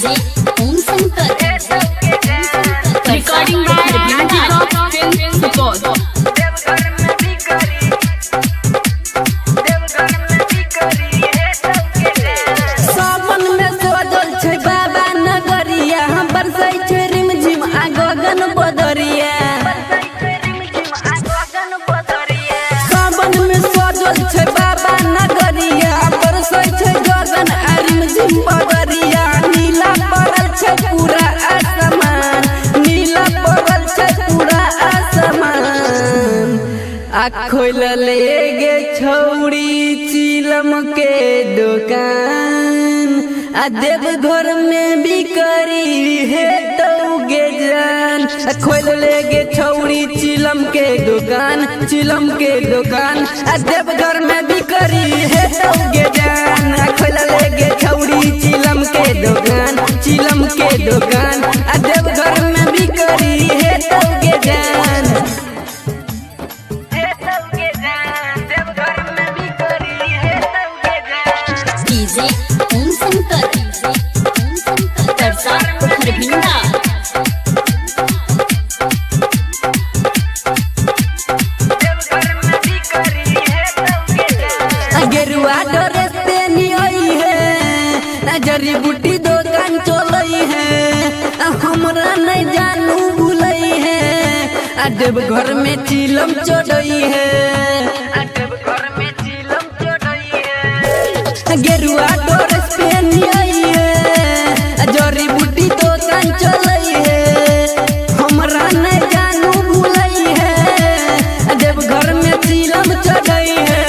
DJ Om Shankar recording by beauty rock film Supaul. सावन में सोजल छै बाबा नगरिया, बरसै छै रिमझिम आ गगन बदरिया। सावन में सोजल छै बाबा नगरिया, बरसै छै गगन आ रिमझिम बदरिया। नीला पड़ल छै पूरा आसमान, नीला पड़ल छै पूरा आसमान। आ खोलले गे छौड़ी चिलम के दुकान, आ देवघर में बिकरी है तो गे जान। खोलले गे छौड़ी चिलम के दुकान, चिलम के दुकान, आ देवघर में बिकरी है तो गे जान। खोलले गे छौड़ी चिलम के दुकान, चिलम के दुकान, आ देवघर में बिकरी है तो गे जान। डीजे ओम शंकर तरसा खरभिंडा। गेरुआ ड्रेस पहनी आई है, जड़ी बूटी दुकान चलई है, हमरा नहीं जानू भूलई है। देवघर में चिलम चढ़ई है, गेरुआ ड्रेस पहनी आई है, जड़ी बूटी दुकान चलई है, हमरा नहीं जानू भूलई है। देवघर में चिलम चढ़ई है,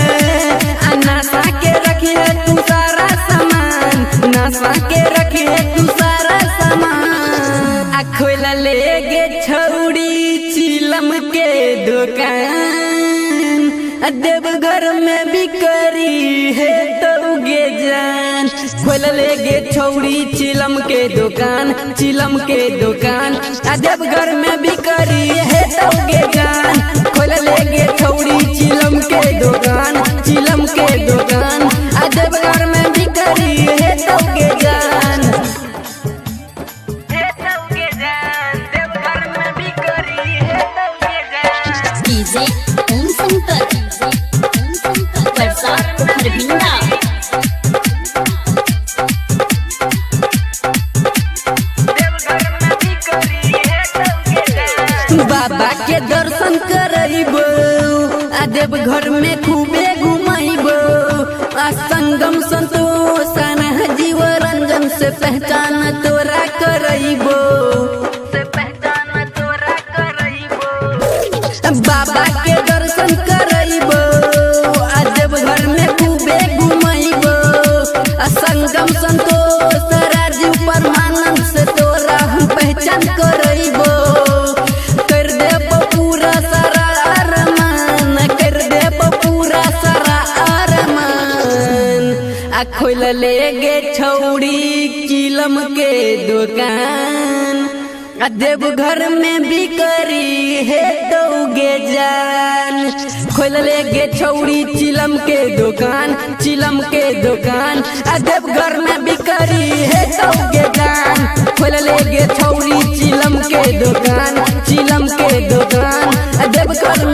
नशा के रखी है तू सारा सामान, नशा के रखी है तू सारा सामान। खोल ले गे छौड़ी चिलम के दुकान, देवघर में बिकरी है तो गे जान। खोल ले गे छौड़ी चिलम के दुकान, चिलम के दुकान, देवघर में बिकरी है तो गे जान। खोल ले गे छौड़ी चिलम के दुकान, चिलम के दुकान, देवघर में बिकरी है तो गे जान। डीजे ओम शंकर तरसा खरभिंडा। बाबा के दर्शन करइबो, देवघर में खूबे घुमाइबो, संगम संतोष जीव रंजन से पहचान तोरा करइबो। बाबा के दर्शन करइबो, देवघर में खूबे घुमाइबो, संगम संतोष राजीव परमानंद से तोरा हम पहचान करइबो। कर देबो पूरा सारा अरमान, कर देबो पूरा सारा अरमान। खोल ले गे छौड़ी चिलम के दुकान, देवघर में बिकरी है तो गे जान। खोल ले गे छौड़ी चिलम के दुकान, चिलम के दुकान, देवघर में बिकरी है तो गे जान। खोल ले गे छौड़ी चिलम के दुकान, चिलम के दुकान, देवघर